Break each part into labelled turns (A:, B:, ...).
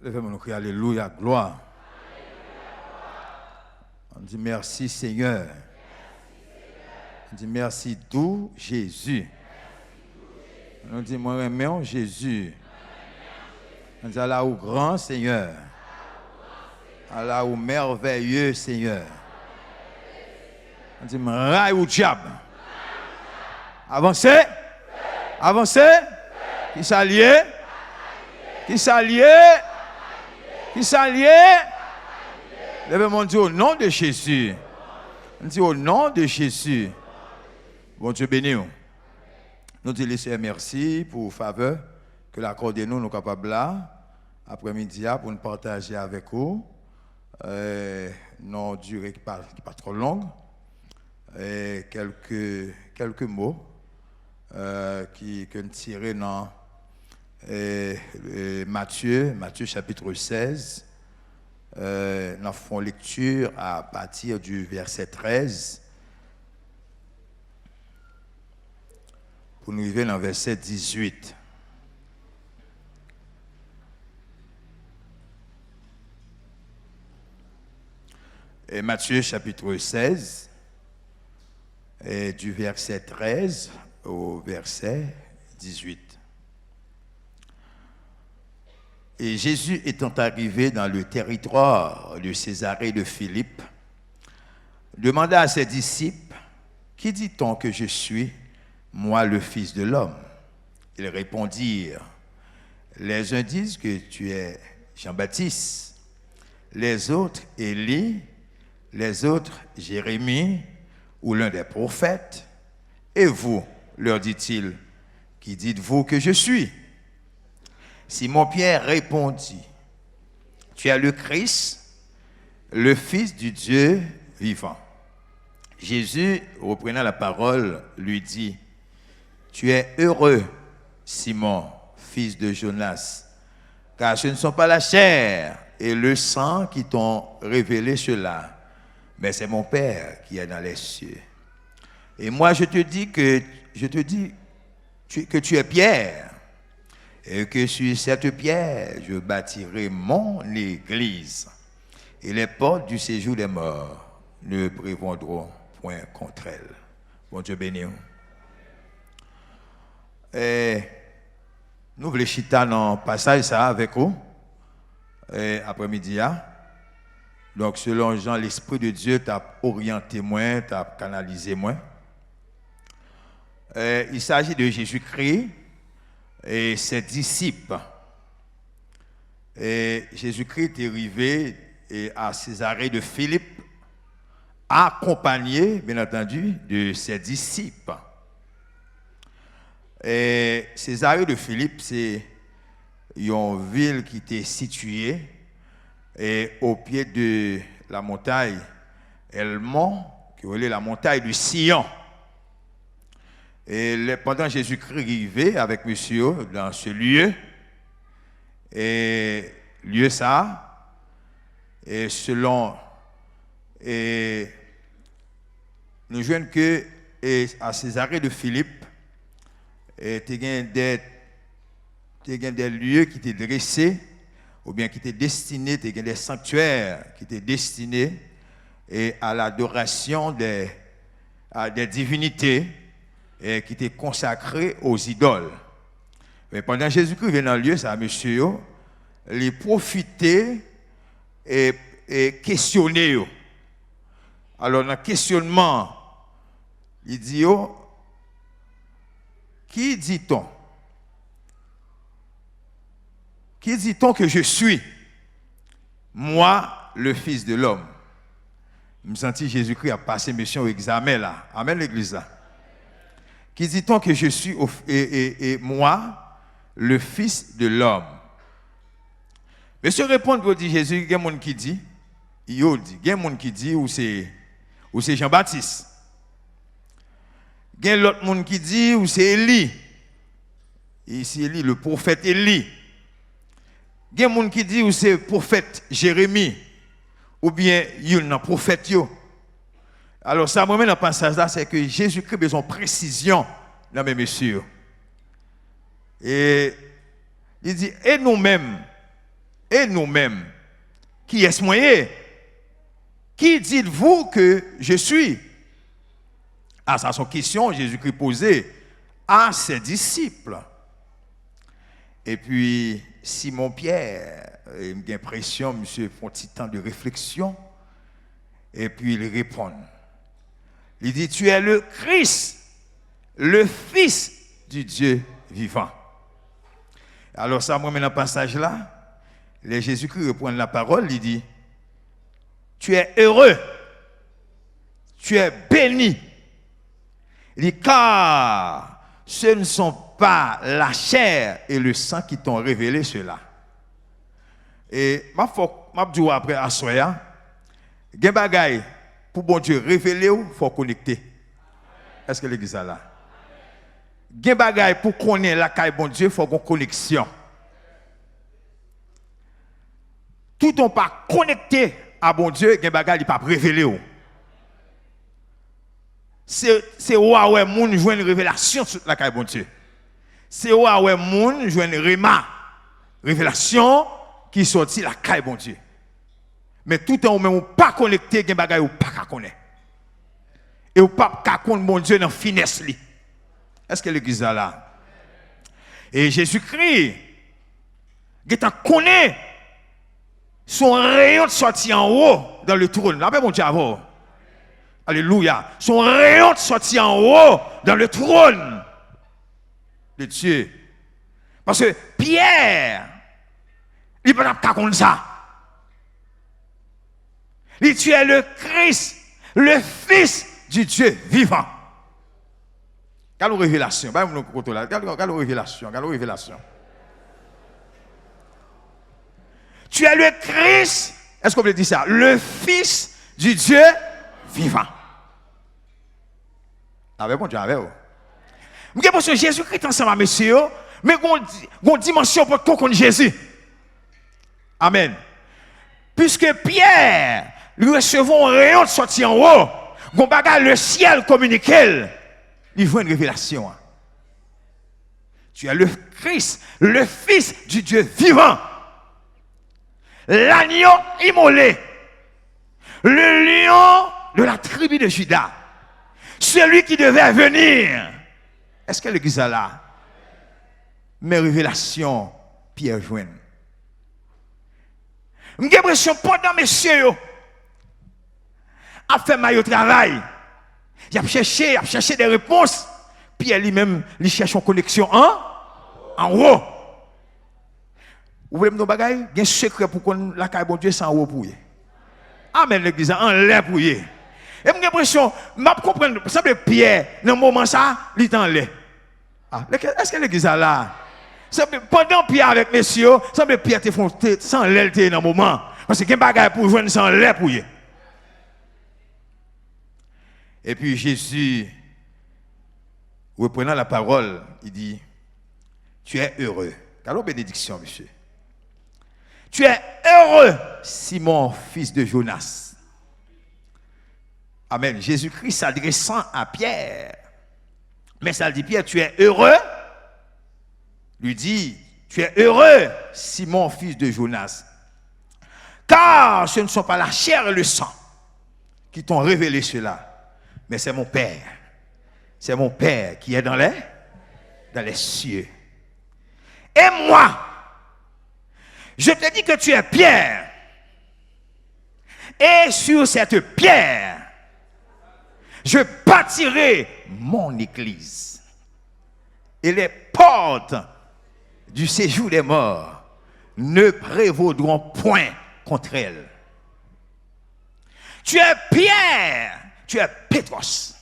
A: Levez-moi nous crier Alléluia, gloire. On dit merci Seigneur. On dit merci doux Jésus. On dit moi aimons Jésus. On dit Allah au grand Seigneur. Allah au merveilleux Seigneur. On dit raille au diable. Avancez. Avancez. Qui s'allie. Qui s'allie. Qui s'allie. Levez-moi dit au nom de Jésus. On dit au nom de Jésus. Bon Dieu béni. Nous disons Seigneur merci pour faveur que l'accordez nous capables là après-midi pour nous partager avec vous. Non durée qui pas trop longue. Quelques mots que nous tirons dans Matthieu chapitre 16. Nous faisons lecture à partir du verset 13 pour nous arriver dans le verset 18. Et Matthieu chapitre 16, et du verset 13 au verset 18. Et Jésus étant arrivé dans le territoire de Césarée de Philippe, demanda à ses disciples, « Qui dit-on que je suis, moi le Fils de l'homme ?» Ils répondirent, « Les uns disent que tu es Jean-Baptiste, les autres Élie, les autres Jérémie ou l'un des prophètes. Et vous, leur dit-il, qui dites-vous que je suis ?» Simon-Pierre répondit, « Tu es le Christ, le Fils du Dieu vivant. » Jésus, reprenant la parole, lui dit, « Tu es heureux, Simon, fils de Jonas, car ce ne sont pas la chair et le sang qui t'ont révélé cela, mais c'est mon Père qui est dans les cieux. Et moi, je te dis que tu es Pierre, et que sur cette pierre, je bâtirai mon église, et les portes du séjour des morts ne prévaudront point contre elle. » Bon Dieu béni. Et nous voulons chita dans le passage ça avec vous, après-midi. Donc, selon Jean, l'Esprit de Dieu t'a orienté moins, t'a canalisé moins. Il s'agit de Jésus-Christ et ses disciples. Et Jésus-Christ est arrivé à Césarée de Philippe, accompagné, bien entendu, de ses disciples. Et Césarée de Philippe, c'est une ville qui était située au pied de la montagne Helmont, qui est la montagne du Sion. Et pendant Jésus-Christ arrivait avec monsieur dans ce lieu, et lieu ça, et selon, et nous voyons que à Césarée de Philippe, il y a des lieux qui étaient dressés, ou bien qui étaient destinés, il y a des sanctuaires qui étaient destinés à l'adoration à des divinités, et qui étaient consacrés aux idoles. Mais pendant Jésus-Christ vient dans le lieu, ça, monsieur, il profitait et questionner. Alors, dans le questionnement, il dit, qui dit-on? Qui dit-on que je suis? Moi, le Fils de l'homme. Je me sentis Jésus-Christ a passé mission au examen là. Amen l'église là. Qui dit-on que je suis et moi, le Fils de l'homme? Monsieur répond, vous dit Jésus, il y a des gens qui dit, il y a des gens qui dit ou c'est Jean-Baptiste. Il y a l'autre monde qui dit ou c'est Élie. Ici Élie, le prophète Élie. Il y a des gens qui dit ou c'est le prophète Jérémie. Ou bien il y a un prophète. Alors, ça, moi, dans le passage là, c'est que Jésus-Christ a besoin de précision dans mes messieurs. Et il dit, et nous-mêmes, Et nous-mêmes, qui est-ce moyen? Qui dites-vous que je suis? Ah, ça, c'est une question Jésus-Christ posée à ses disciples. Et puis, Simon-Pierre, j'ai l'impression, monsieur, font un petit temps de réflexion. Et puis, il répond. Il dit, tu es le Christ, le Fils du Dieu vivant. Alors, ça, moi, dans le passage là, Jésus-Christ reprend la parole, il dit, tu es heureux, tu es béni. Il dit, car ce ne sont pas la chair et le sang qui t'ont révélé cela. Et je dis après à Soya, il y a des bagailles pour bon Dieu révéler, il faut connecter. Est-ce que l'église est là? Il y a des bagailles pour connaître la caille bon Dieu, il faut une connexion. Tout on pas connecté à bon Dieu, il y a des bagailles qui ne pas révéler. C'est ouais moun joue une révélation sur la caille bon Dieu. C'est ouais moun joue une révélation qui sortit la caille bon Dieu. Mais tout en même pas connecté, il y a des bagailles ou pas connaître. Et ou pas connaître bon Dieu dans finesse li. Est-ce que l'église est là? Et Jésus-Christ, il connaît son rayon de sortie en haut dans le trône. Là, mon Dieu, avant. Alléluia. Son rayon de sortie en haut dans le trône de Dieu. Parce que Pierre, il ne peut pas comprendre ça. Il dit, tu es le Christ, le Fils du Dieu vivant. Quelle révélation? Quelle révélation? Tu es le Christ, est-ce qu'on peut dire ça? Le Fils du Dieu vivant. Avec mon Dieu, avec vous. Je pense que Jésus-Christ est ensemble, monsieur, mais il y a une dimension pour qu'on connaisse Jésus. Amen. Puisque Pierre, lui recevons un rayon de sortie en haut, on bagarre le ciel communiqué, il voit une révélation. Tu es le Christ, le Fils du Dieu vivant. L'agneau immolé, le lion de la tribu de Juda, celui qui devait venir. Est-ce que l'église est là? Mes révélations, Pierre joigne. J'ai l'impression pendant messieurs a fait maillot travail. Il a cherché des réponses. Pierre lui-même, il cherche une connexion en haut. Vous voulez me dire bagaille? Il y a un secret pour qu'on la caille bon Dieu sans haut pour y. Amen l'église en l'air pour y. Et j'ai l'impression, je comprends, ça veut Pierre, dans le moment ça, il est en l'air. Est-ce que l'église est là? Pendant Pierre avec messieurs, ça veut Pierre te sans l'air dans le moment. Parce qu'il y a un bagaille pour joindre sans l'air pour y. Et puis Jésus, reprenant la parole, il dit, tu es heureux. Quelle bénédiction, monsieur. Tu es heureux, Simon, fils de Jonas. Amen. Jésus-Christ s'adressant à Pierre. Mais ça dit, Pierre, tu es heureux. Lui dit, tu es heureux, Simon, fils de Jonas. Car ce ne sont pas la chair et le sang qui t'ont révélé cela. Mais c'est mon Père. C'est mon Père qui est dans les cieux. Et moi, je te dis que tu es Pierre. Et sur cette pierre, je bâtirai mon église. Et les portes du séjour des morts ne prévaudront point contre elle. Tu es Pierre. Tu es Pétros.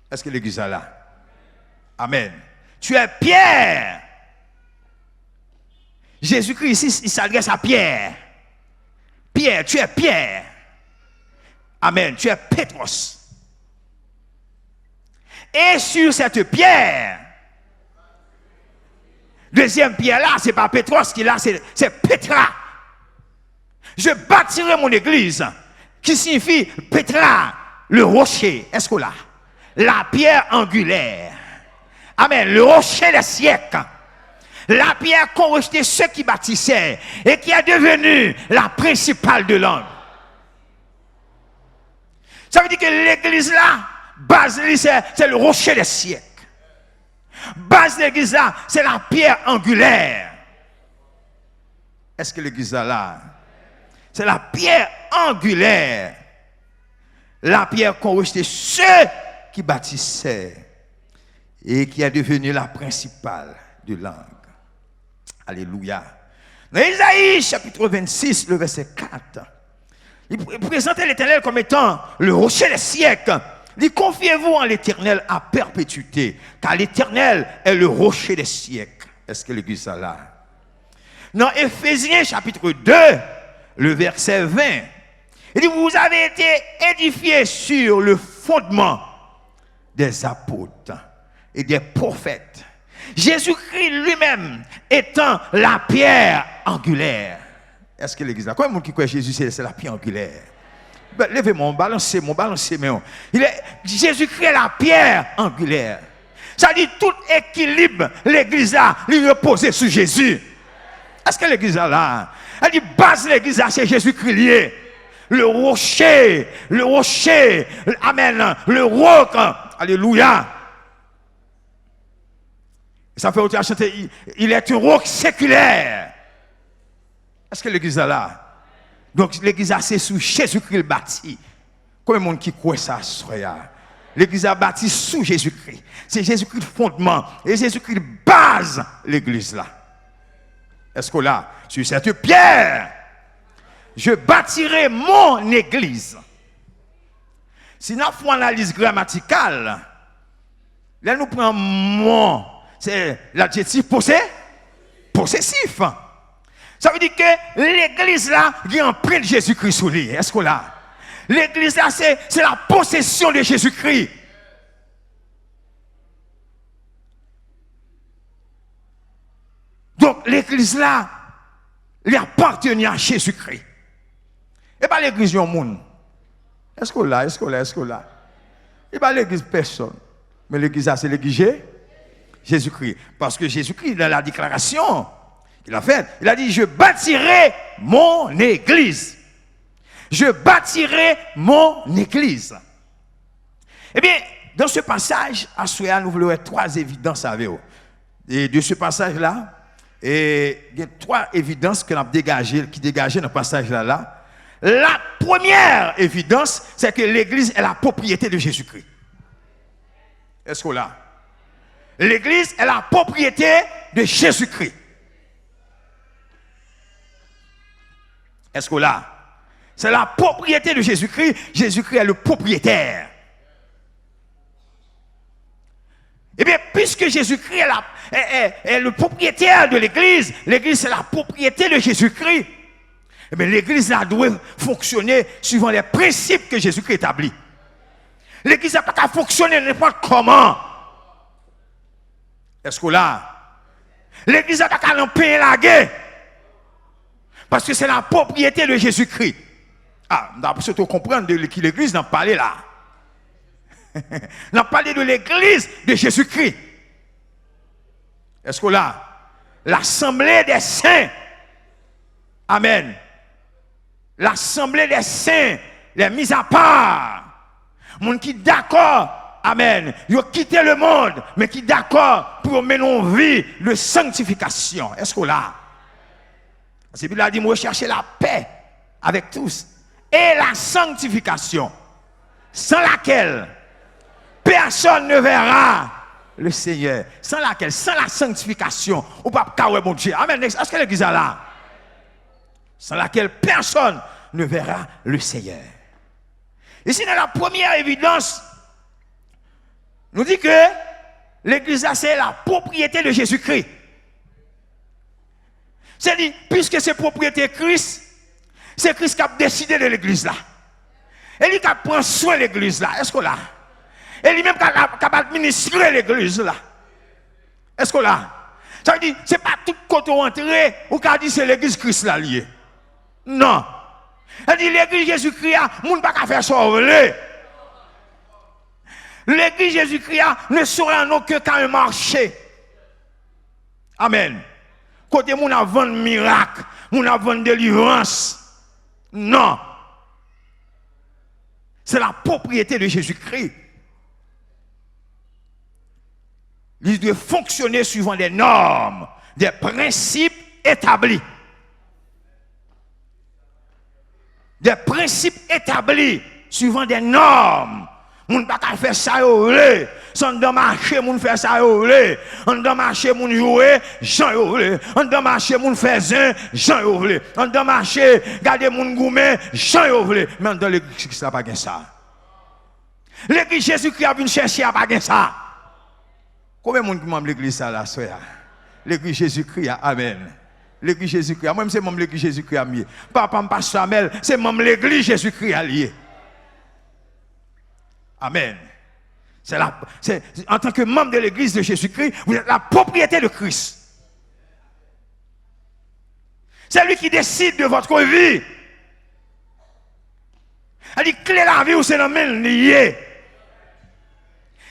A: Est-ce que l'église est là? Amen. Tu es Pierre. Jésus-Christ ici, il s'adresse à Pierre. Pierre, tu es Pierre. Amen. Tu es Pétros. Et sur cette pierre, deuxième pierre là, c'est pas Pétros qui est là, c'est Pétra. Je bâtirai mon église. Qui signifie Pétra, le rocher. Est-ce que là? La pierre angulaire. Amen. Le rocher des siècles. La pierre qu'ont rejeté ceux qui bâtissaient et qui est devenue la principale de l'angle. Ça veut dire que l'église là, base, c'est le rocher des siècles. Base de l'église là, c'est la pierre angulaire. Est-ce que l'église là, c'est la pierre angulaire. La pierre qu'ont rejeté ceux qui bâtissaient et qui est devenue la principale de l'angle. Alléluia. Dans Isaïe chapitre 26, le verset 4, il présentait l'Éternel comme étant le rocher des siècles. Il dit, confiez-vous en l'Éternel à perpétuité, car l'Éternel est le rocher des siècles. Est-ce que l'église est là? Dans Éphésiens chapitre 2, le verset 20, il dit, vous avez été édifiés sur le fondement des apôtres et des prophètes. Jésus-Christ lui-même étant la pierre angulaire. Est-ce que l'église là? Combien de monde qui croit que Jésus c'est la pierre angulaire? Ben, levez-moi, balancez. Jésus-Christ est la pierre angulaire. Ça dit tout équilibre, l'église là, lui repose sur Jésus. Est-ce que l'église là? Elle dit base l'église là, c'est Jésus-Christ lié. Le rocher, amen, le roc, alléluia. Ça fait autant chanter, il est un roc séculaire. Est-ce que l'église est là? Donc l'église a c'est sous Jésus-Christ bâti. Combien de monde qui croit ça, soya? L'église a bâti sous Jésus-Christ. C'est Jésus-Christ le fondement. Et Jésus-Christ base l'église là. Est-ce que là, sur cette pierre, je bâtirai mon église. Si nous faisons une analyse grammaticale, là nous prenons mon, c'est l'adjectif possessif. Ça veut dire que l'église là, il y a un prix de Jésus-Christ sous lui. Est-ce que là? L'église là, c'est la possession de Jésus-Christ. Donc l'église là, il appartient à Jésus-Christ. Et pas l'église du monde. Est-ce que là? Et pas l'église personne. Mais l'église là, c'est l'église Jésus-Christ. Parce que Jésus-Christ, dans la déclaration qu'il a faite, il a dit, je bâtirai mon église. Je bâtirai mon église. Eh bien, dans ce passage, à Souya, nous voulons trois évidences avec vous. Et de ce passage-là, il y a trois évidences que nous avons dégagées, qui dégagent dans le passage-là. La première évidence, c'est que l'église est la propriété de Jésus-Christ. Est-ce que là? L'église est la propriété de Jésus-Christ. Est-ce que là? C'est la propriété de Jésus-Christ. Jésus-Christ est le propriétaire. Eh bien, puisque Jésus-Christ est le propriétaire de l'église, l'église c'est la propriété de Jésus-Christ. Eh bien, l'église doit fonctionner suivant les principes que Jésus-Christ établit. L'église n'a pas qu'à fonctionner n'importe comment. Est-ce que là? L'église n'a pas qu'à l'empêcher la guerre. Parce que c'est la propriété de Jésus-Christ. Ah, on doit surtout comprendre de qui l'église n'a parlé là. On a parlé de l'église de Jésus-Christ. Est-ce que là? L'assemblée des saints. Amen. L'assemblée des saints, les mis à part. Monde qui d'accord, amen. Ils ont quitté le monde, mais qui d'accord pour mener une vie de sanctification. Est-ce que là? C'est Bible a dit, moi chercher la paix avec tous et la sanctification, sans laquelle personne ne verra le Seigneur. Sans laquelle, sans la sanctification, on ne peut pas voir mon Dieu. Amen. Est-ce que l'église est là? Sans laquelle personne ne verra le Seigneur. Ici, dans la première évidence, nous dit que l'église, c'est la propriété de Jésus-Christ. C'est-à-dire, puisque c'est propriété de Christ, c'est Christ qui a décidé de l'église là. Et lui qui prend soin de l'église là. Est-ce que là? Et lui-même qui a administré l'église là. Est-ce que là? Ça veut dire, ce n'est pas tout côté entré ou qui a dit c'est l'église Christ là lié. Non. Elle dit l'église Jésus-Christ, moun pas qu'à faire sauver. L'église Jésus-Christ ne sera en aucun cas un marché. Amen. Côté moun a vendre miracle, moun a vendre délivrance. Non. C'est la propriété de Jésus-Christ. Il doit fonctionner suivant des normes, des principes établis. Des principes établis suivant des normes. Moun pas qu'à faire ça yo vle. Sans dans marché moun faire ça yo vle. En dans marché moun jouer, Jean yo vle. En dans marché moun faire zin, Jean yo vle. En dans marché garder moun gourmet, Jean yo vle. Mais dans l'église ça pas gain ça. L'église Jésus-Christ a venu chercher à pas gain ça. Combien de monde qui membre l'église ça là soya? L'église Jésus-Christ, amen. L'église Jésus-Christ, moi c'est membre l'église Jésus-Christ à mieux. Papa me passe Samuel, c'est membre l'église Jésus-Christ allié. Amen. En tant que membre de l'église de Jésus-Christ, vous êtes la propriété de Christ. C'est lui qui décide de votre vie. Elle dit clé la vie ou c'est dans le même lié.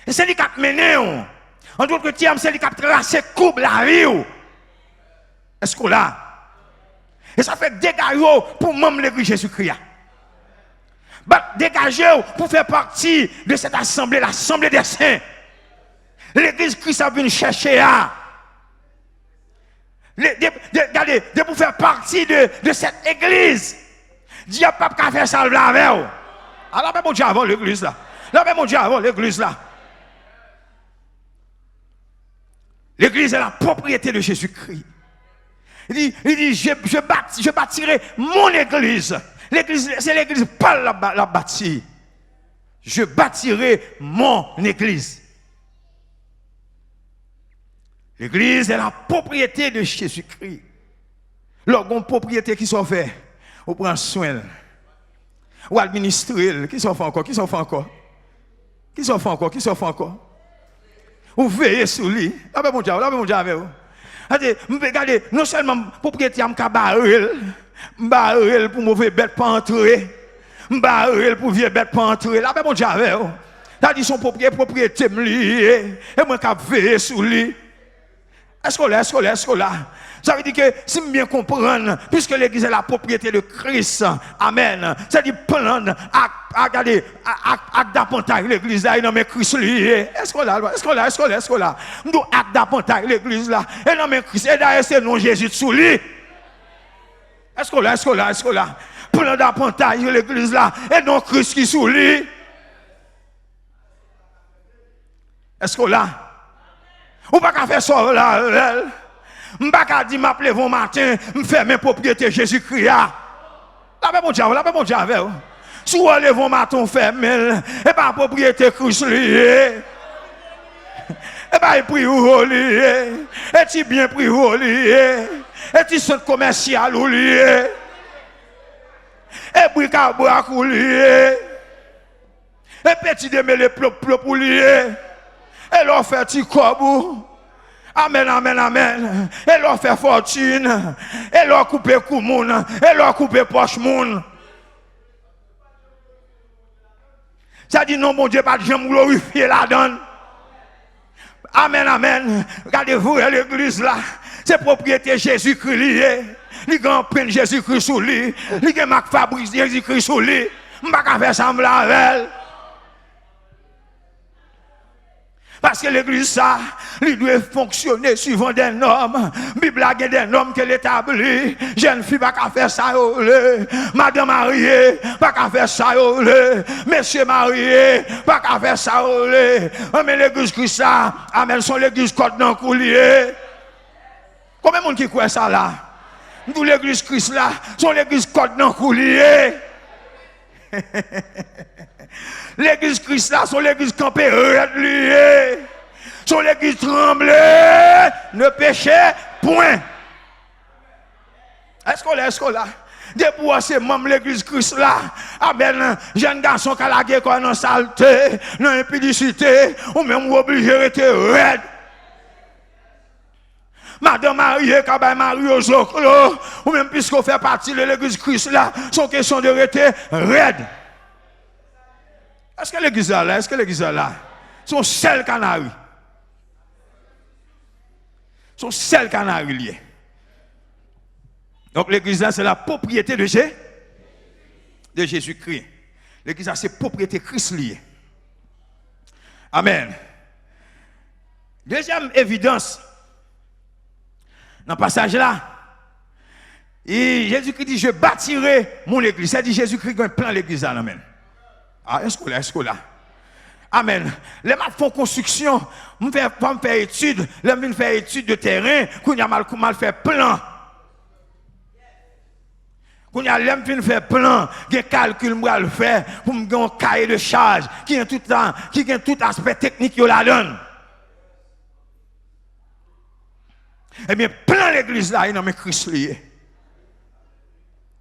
A: Et c'est lui qui a mené. En d'autres termes, c'est lui qui a tracé coupe la vie. Est-ce qu'on l'a? Et ça fait dégager pour membre de l'église Jésus-Christ. Dégager pour faire partie de cette assemblée, l'assemblée des saints. L'église Christ a venu chercher à. De pour faire partie de cette église. Dieu pas qu'à faire ça avec. Alors, mon Dieu avant l'église là. Là, mon Dieu avant l'église là. L'église est la propriété de Jésus-Christ. Il dit je bâtirai mon église. L'église, c'est l'église Paul la bâtie. Je bâtirai mon église. L'église est la propriété de Jésus-Christ. L'orgon propriété qui sont fait, on prend soin. Ou administrer, qui sont fait encore, qui sont fait encore. Qui sont fait encore, qui sont fait encore. Ou veillez sur lui. Là, mon Dieu avec vous. Regardez, non seulement propriété am ka barrel pour mauvais bête pas entrer, barrel pour vieux bête pas entrer. Là mon Dieu avec vous. T'as dit son propriété me lié et moi ka veiller sur lui. Est-ce que là? Ça veut dire que si je bien comprendre, puisque l'église est la propriété de Christ, amen. Ça dit prendre acte d'appontage l'église là, et non mais Christ lié. Est-ce que là? Nous acte d'appontage l'église là, et non mais Christ, et d'ailleurs c'est non Jésus sous lui. Est-ce que là? Prendre d'appontage l'église là, et non Christ qui sous lui. Est-ce que là? Ou pas qu'à faire ça là, ou pas qu'à dire m'appeler vos matin, me faire mes propriétés Jésus-Christ. Là mon Dieu avec vous. Si vous allez vos matin faire et pas propriété Christ lié. Et pas il prie ou lié. Et tu bien prie ou lié. Et tu centre commercial ou lié. Et bric-à-brac ou lié. Et petit démêlé plop ou lié. Et leur fait petit cob. Amen. Et leur fait fortune. Et leur couper cou moun. Et leur couper poche moun. Ça dit non, mon Dieu, pas de jamais glorifier la donne. Amen. Regardez-vous l'église là. C'est propriété Jésus-Christ lié. Il y a un peine Jésus-Christ sous lui. Il y a Marc Fabrice Jésus-Christ sous lui. Je ne vais pas faire ça avec. Parce que l'église, ça, il doit fonctionner suivant des normes. La Bible a des normes qu'elle établit. Jeune fille, pas qu'à faire ça, madame mariée, pas qu'à faire ça, monsieur marié, pas qu'à faire ça, mais l'église Christ, ça, amen, son l'église côte dans coulier. Combien de monde qui croit ça là? Nous, l'église Christ, là, son l'église côte dans coulier. L'église Christ là, son l'église campée liée, son l'église tremblée, ne péchez point. Est-ce qu'on là? Depuis c'est même l'église Christ là, amen, jeune garçon qui a la guerre dans saleté, dans impudicité, ou même obligé de rester raide. Madame mariée, qui mariée aux oclos, ou même puisqu'on fait partie de l'église Christ là, son question de rester raide. Est-ce que l'église est là? Est-ce que l'église est là? Son seul canari. Son seul canari lié. Donc l'église là, c'est la propriété de Jésus-Christ. L'église là, c'est propriété Christ liée. Amen. Deuxième évidence, dans le passage là, et Jésus-Christ dit, je bâtirai mon église. Ça dit Jésus-Christ a un plan l'église là. Amen. Ah, est-ce que là? Amen. Les maths font construction, je vais faire études, les maths faire études de terrain, qu'on a mal fait plan. Qu'on a l'aime faire plan, des calculs moi le faire pour me un cahier de charge qui a tout aspect technique yo la donne. Eh bien, plan l'église là, il n'a pas Christ lié.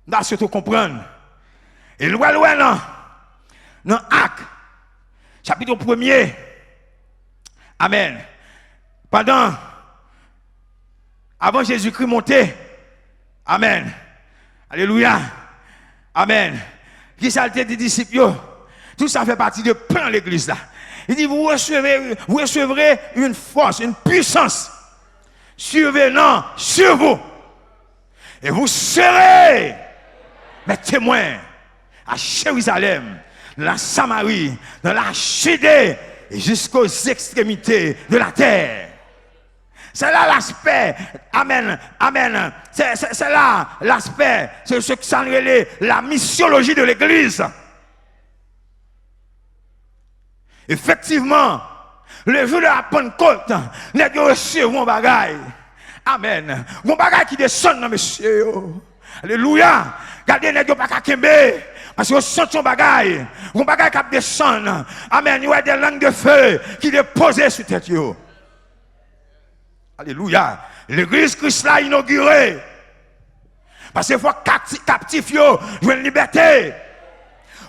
A: Là, c'est tout comprendre. Et loin dans Actes, chapitre 1er. Amen. Avant Jésus-Christ monter. Amen. Alléluia. Amen. Qui ça des disciples? Tout ça fait partie de plan l'église là. Il dit, vous recevrez une force, une puissance survenant sur vous. Et vous serez mes témoins à Jérusalem, dans la Samarie, dans la Judée et jusqu'aux extrémités de la terre. C'est là l'aspect, amen, amen, c'est là l'aspect, c'est ce que ça relève la missiologie de l'église. Effectivement, le jour de la Pentecôte, nous avons reçu mon bagage. Amen. Mon bagage qui descend dans monsieur. Alléluia. Gardez les gens pas qu'à kembe. Parce que vous sentez son bagage. Mon bagage qui descend. Amen. Il y a des langues de feu qui déposent sur tête. Alléluia. L'église Christ l'a inaugurée. Parce qu'il faut captif yo, jouer une liberté.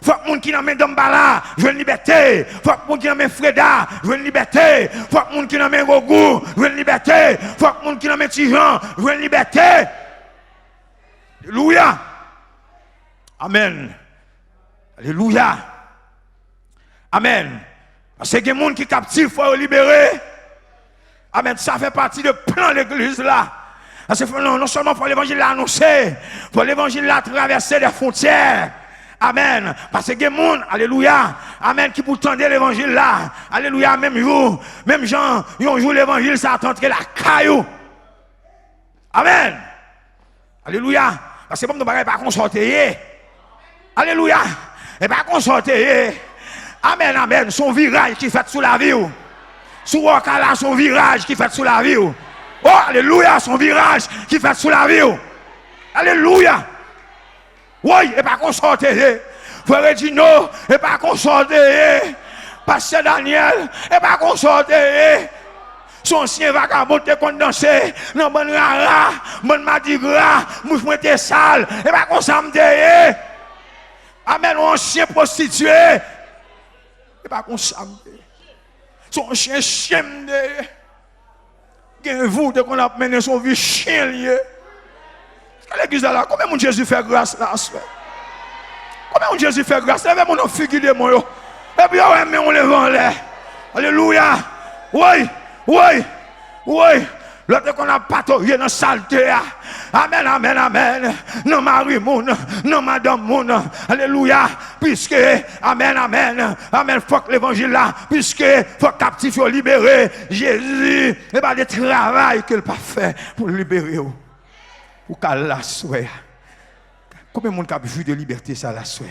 A: Il faut que les gens qui n'ont pas d'Ambala jouent une liberté. Il faut que les gens qui n'ont pas Freda jouent une liberté. Il faut que les gens qui n'ont pas Rogou jouent une liberté. Il faut que les gens qui n'ont pas Tijan jouent une liberté. Alléluia. Amen. Alléluia. Amen. Parce que les gens qui sont captifs, il faut les libérer. Amen. Ça fait partie du plan de l'église là. Parce que non seulement pour l'évangile l'annoncer, pour l'évangile la traverser des frontières. Amen. Parce que les gens, alléluia, amen, qui pour tendre l'évangile là, alléluia, même jour, même gens, ils ont joué l'évangile, ça a entré la caillou. Amen. Alléluia. Parce que comme nous ne pouvons pas consorter. Alléluia. Et pas consorter. Amen, amen. Son virage qui fait sous la vie. Sous Wakala, son virage qui fait sous la vie. Oh, alléluia, son virage qui fait sous la vie. Alléluia. Oui, et pas qu'on sorte. Frère Dino, et pas qu'on sorte. Pasteur Daniel, et pas qu'on sorte. Son chien vagabond te condensé. Non, bon rara, bon madigra, mouche moite sale, et pas qu'on s'amte. Amen, un chien prostitué. Et pas qu'on s'amte. Son chien chien de. Vous, dès qu'on a mené son vie chien lié. L'église là, combien de Jésus fait grâce là? Combien de Jésus fait grâce? Levez mon figure de moi. Et puis on lève en l'air. Alléluia. Oui, oui, oui. L'autre qu'on a patrouillé dans la saleté. Amen, amen, amen. Non, Marie moun, non, Madame moun. Alléluia. Puisque, amen, amen. Amen, faut que l'évangile là. Puisque, faut captif ou libérer. Jésus, et pas de travail qu'il n'a pas fait pour libérer. Pour qu'elle la soit. Combien de monde qui a vu de liberté ça la soit?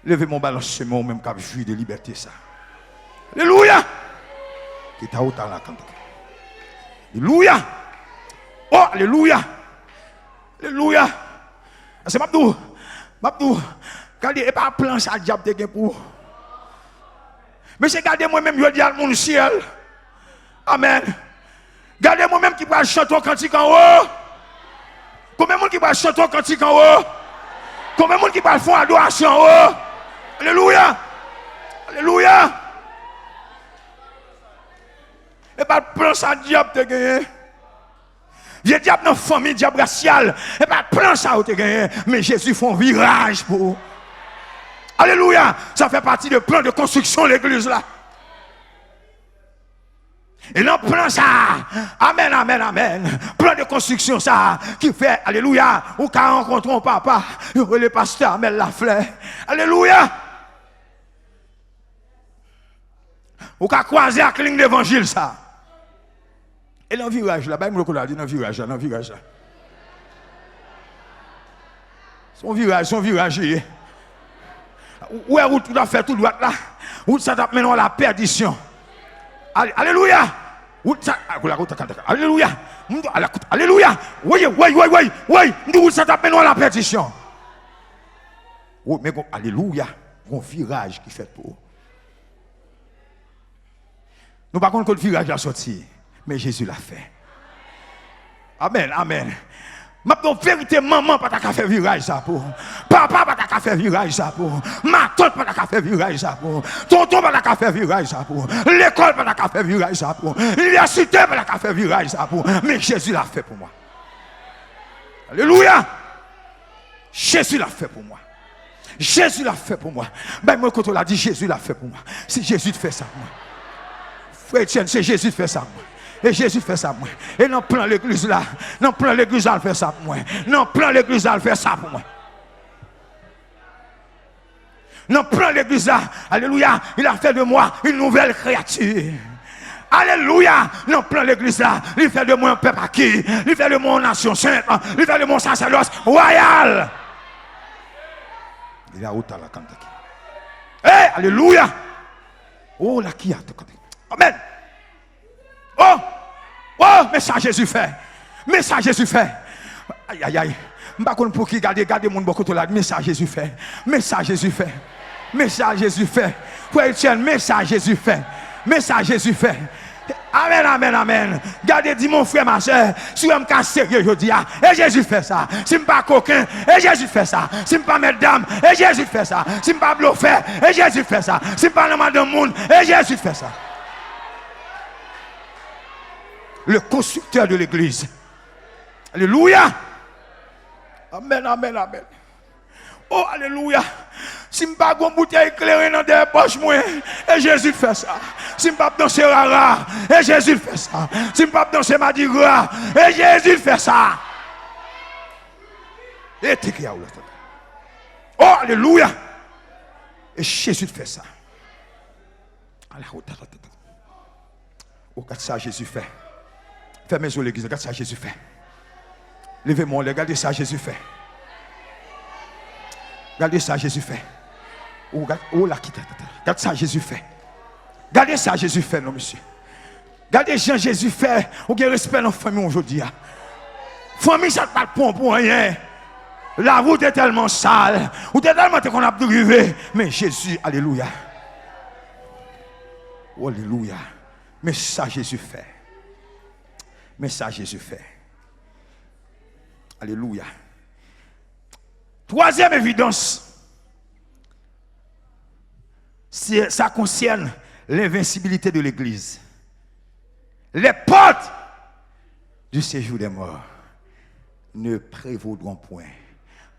A: Levez mon balancement même qui a vu de liberté ça. Alléluia. Qui t'a autant la cantique. Alléluia. Oh, alléluia. Alléluia. C'est Mabdou. Regardez, et pas plan ça diable de gain pour. Mais c'est regardez moi-même, je dis à mon ciel. Amen. Regardez moi-même qui va chanter quand il en haut. Combien de monde qui va chanter quand il en haut? Combien de monde qui va faire adoration en haut? Alléluia. Alléluia. Et pas plan ça diable de gagner. J'ai diable dans la famille, diable racial. Et pas plan ça de gagner. Mais Jésus fait un virage pour. Alléluia. Ça fait partie du plan de construction de l'église là. Et non, plan ça, amen, amen, amen, plan de construction ça, qui fait, alléluia, ou qu'à rencontrer un papa, le pasteur Amel Lafleur, alléluia. Ou qu'à croiser la ligne d'évangile ça. Et dans le virage là, bah, il me dit dans le virage là. Son virage. Où est où tout a fait tout droit là? Où ça t'a mené à la perdition? Alléluia! Alléluia! Alléluia! Oui, où ça t'a mené à la perdition? Oui, mais alléluia, un virage qui fait pour. Nous par contre que le virage a sorti, mais Jésus l'a fait. Amen, amen. Maintenant, vérité, maman, pas ta faire virage ça pour. Papa, pas ta faire virage ça pour. Ma tante, pas ta faire virage ça pour. Tonton, pas ta faire virage ça pour. L'école, pas ta faire virage ça pour. L'université, pas ta faire virage ça pour. Mais Jésus l'a fait pour moi. Alléluia. Jésus l'a fait pour moi. Jésus l'a fait pour moi. Ben, moi, quand on l'a dit, Jésus l'a fait pour moi. C'est Jésus qui fait ça pour moi. Frère Etienne, c'est Jésus qui fait ça pour moi. Et Jésus fait ça pour moi. Et non, prends l'église là. Non, prends l'église là, fait ça pour moi. Non, prends l'église là, fait ça pour moi. Non, prends l'église là. Alléluia. Il a fait de moi une nouvelle créature. Alléluia. Non, prends l'église là. Il fait de moi un peuple acquis. Il fait de moi une nation sainte. Il fait de moi un sacerdoce royal. Il a où la Kentucky. Eh, alléluia. Oh, la qui a. Amen. Oh, mais ça Jésus fait. Mais ça Jésus fait. Aïe, aïe, aïe. Je ne sais pas pour qui garder mon beaucoup de là. Mais ça Jésus fait. Mais ça Jésus fait. Mais ça Jésus fait. Frère Etienne, mais ça Jésus fait. Mais ça Jésus fait. Amen, amen, amen. Gardez, dit mon frère, ma soeur, si je suis sérieux, je dis, et Jésus fait ça. Si je ne suis pas coquin, et Jésus fait ça. Si je ne suis pas mesdames, et Jésus fait ça. Si je ne suis pas bluffé, et Jésus fait ça. Si je ne suis pas le monde, et Jésus fait ça. Le constructeur de l'église. Alléluia. Amen, amen, amen. Oh, alléluia. Si je ne pas une bouteille éclairée dans des poches, et Jésus fait ça. Si je ne pas danser rara, et Jésus fait ça. Si je ne pas danser madigra, et Jésus fait ça. Et oh, alléluia. Et Jésus fait ça. Oh, regarde ça, Jésus fait. Fermez les yeux l'église, regarde ça, Jésus fait. Levez-moi, regardez ça, Jésus fait. Regardez ça, Jésus fait. Oh, la quitte. Regarde ça, Jésus fait. Regardez ça, Jésus fait, non, monsieur. Regardez Jean, Jésus fait. Ou bien respect dans la famille aujourd'hui. Famille, ça ne parle pas pour rien. La route est tellement sale. Ou tellement qu'on a privé. Mais Jésus, alléluia. Oh, alléluia. Mais ça, Jésus fait. Mais ça, Jésus fait. Alléluia. Troisième évidence. Ça concerne l'invincibilité de l'Église. Les portes du séjour des morts ne prévaudront point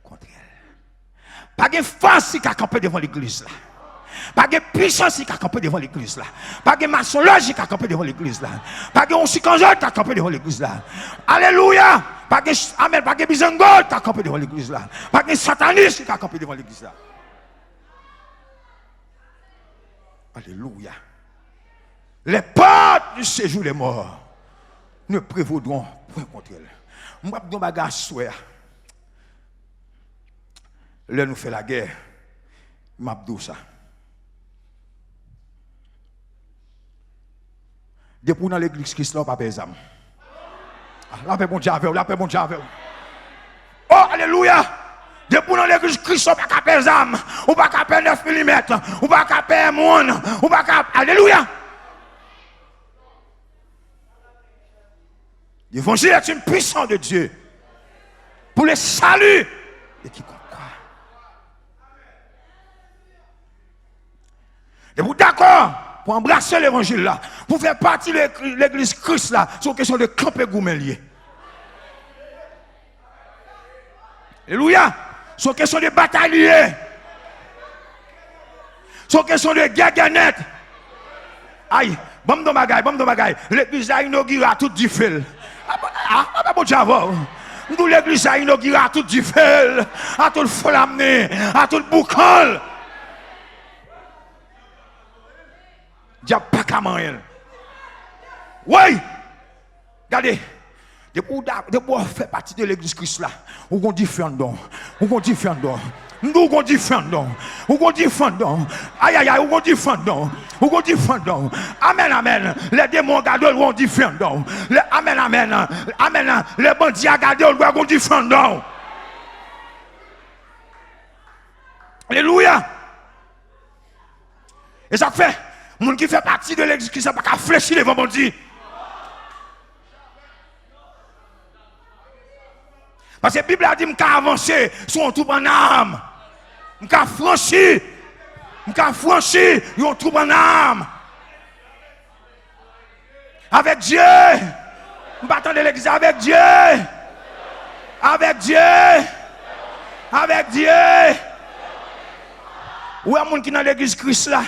A: contre elle. Pas de force qui a campé devant l'Église là. Pas de puissance qui a campé devant l'église là. Pas de maçonnerie qui a campé devant l'église là. Pas de onsikanjot qui a campé devant l'église là. Alléluia. Pas de amen, pas de bizango qui a campé devant l'église là. Pas de sataniste qui a campé devant l'église là. Alléluia. Les portes du séjour des morts ne prévaudront point contre elle. Moi, je vais vous souhaiter. Là, nous faisons la guerre. Je vais ça. Depuis dans l'église Christ, là, pas des âmes. La paix, bon Dieu, la paix, bon Dieu. Oh, alléluia. Depuis dans l'église Christ, on pas capé des âmes. On pas capé 9 mm. On pas capé un monde. On pas capé. Alléluia. L'évangile est une puissance de Dieu pour le salut de quiconque croit. Et vous d'accord? Pour embrasser l'évangile là, pour faire partie de l'église Christ là, c'est une question de camper gourmelier. Alléluia. C'est une question de batailler. C'est une question de guerre. Aïe, Bon bagay. L'église a inauguré à tout du feu. Ah, bon Java. Nous l'église a inauguré à tout du feu, à tout le flamme, à tout le boucan. Diable pas qu'à manger. Oui. Regardez. De pour faire partie de l'église Christ là, ou qu'on différent don, ou qu'on différent don. Nous qu'on différent don, ou qu'on différent don. Aïe aïe aïe, ou qu'on différent don, ou qu'on différent don. Amen amen. Les démons gardent ou qu'on différent don. Amen amen. Amen. Les bandits gardent ou qu'on différent don. Alléluia. Et ça fait, monde qui fait partie de l'église Christ n'a pas qu'à fléchir devant bandits. Parce que la Bible a dit que je avancer sur un troupe en âme. Je franchir. Je franchir un troupe en âme. Avec Dieu. Je vais attendre l'église avec Dieu. Avec Dieu. Avec Dieu. Où est le monde qui est dans l'église Christ là?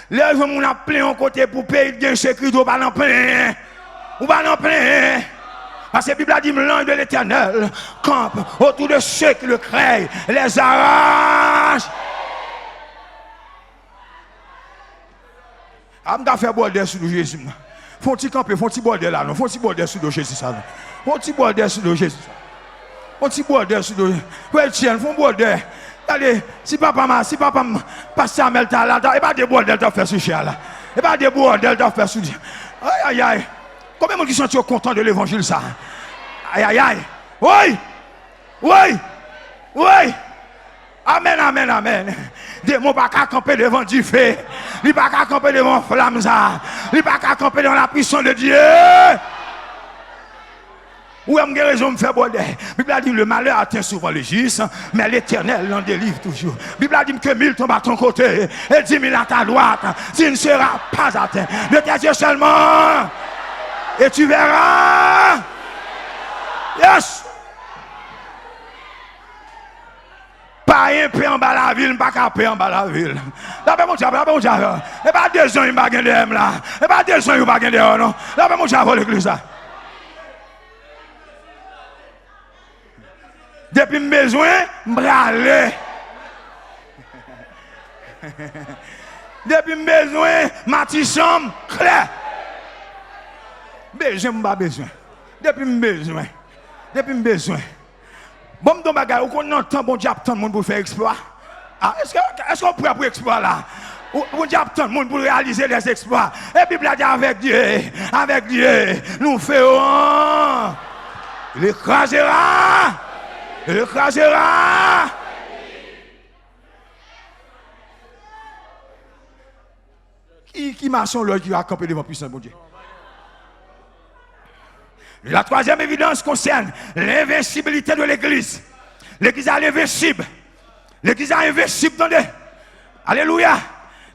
A: Les gens qui ont plein en côté pour payer de sécurité. Ou pas en plein. Ou pas en plein. Parce que la Bible a dit, l'ange de l'Éternel campe autour de ceux qui le craignent, les arrache. Je vais faire bordel sur le Jésus. Faut-il camper, faut-il bordel là, non? Faut-il bordel sur le Jésus ça? Faut-il bordel sur le Jésus? Faut-il bordel sur le Jésus? Ouais, tiens, faut bordel. Allez, si papa passe à Melta là, il n'y a pas de bordel de faire sur cher là. Il n'y a pas de bordel de faire sur. Aïe, aïe, aïe. Combien de gens qui sont contents de l'évangile ça? Aïe aïe aïe. Oui. Oui. Oui. Amen, amen, amen. Des mots pas qu'à camper devant du feu. Il pas qu'à camper devant flamme ça. Il pas qu'à camper dans la puissance de Dieu. Où est-ce raison de faire bordel? La Bible a dit le malheur atteint souvent le juste, mais l'Éternel l'en délivre toujours. La Bible a dit que 1000 tombent à ton côté et 10 000 à ta droite. Tu ne seras pas atteint. De tes yeux seulement. Et tu verras. Yes. Pas un peu en bas la ville, pas qu'un peu en bas la ville. Là, mon diable, et pas des gens, il n'y a pas de là. Et pas des gens, il n'y a pas de non. Là, mon diable, l'église là. Depuis mes besoin, m'braler. Depuis mes besoin, ma chambre claire. Besoin, pas besoin. Depuis besoin. Depuis besoin. Bon, ton bagage, on entend bon Dieu attend monde pour faire exploit. Ah, est-ce qu'on pourrait pour exploit là? Bon Dieu attend monde pour réaliser les exploits. Et puis Bible dit avec Dieu, nous ferons. Il écrasera. Il écrasera. Qui m'a son l'œil qui va camper devant puissant bon Dieu? La troisième évidence concerne l'invincibilité de l'église. L'église est invincible. L'église est invincible. Attendez. Alléluia.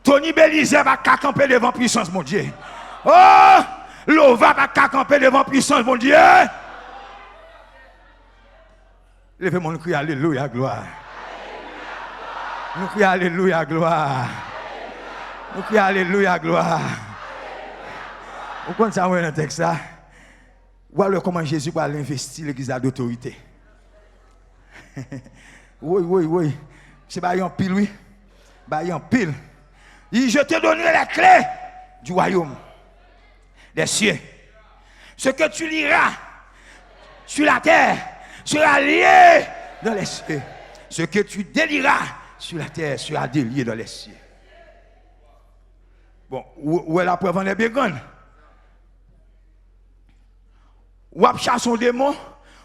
A: Tony Belize va camper devant puissance, mon Dieu. Oh, Lova va camper devant puissance, mon Dieu. Levez-moi, nous crions Alléluia, gloire. Nous crions Alléluia, gloire. Nous crions Alléluia, gloire. Vous comprenez ça dans le texte ça? Voilà comment Jésus va investir l'église d'autorité. Oui. C'est pas un pile, oui. Un pile. Je te donnerai les clés du royaume des cieux. Ce que tu liras sur la terre sera lié dans les cieux. Ce que tu délieras sur la terre sera délié dans les cieux. Bon, où est la preuve en est bégon? Ou à chasser un démon,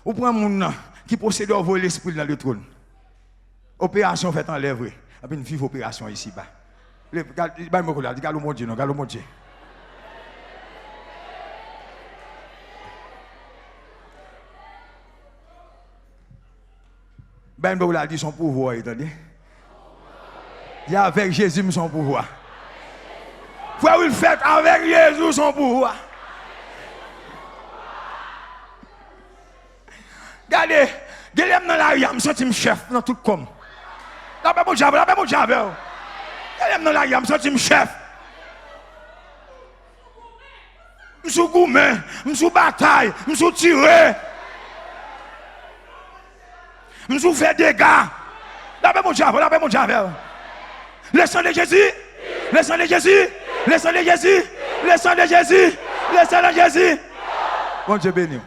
A: ou prend un monde qui possède voler l'esprit dans le trône. Opération faite en lèvres. Et une vive opération ici-bas. Regarde mon Dieu, regarde mon Dieu. Ben vous l'a dit son pouvoir, attendez. Il y a avec Jésus son pouvoir. Faut il fait avec Jésus son pouvoir. Regardez, Guillaume dans la rue, je me sens chef dans tout comme. Là, mon diable. Guillaume dans la rue, je me sens chef. je suis gourmet, je suis bataille, je suis tiré. Je suis fait des dégâts. D'abord mon diable, d'abord mon diable. Le sang de Jésus, le sang de Jésus, le sang de Jésus, le sang de Jésus, le sang de Jésus. Bon Dieu béni.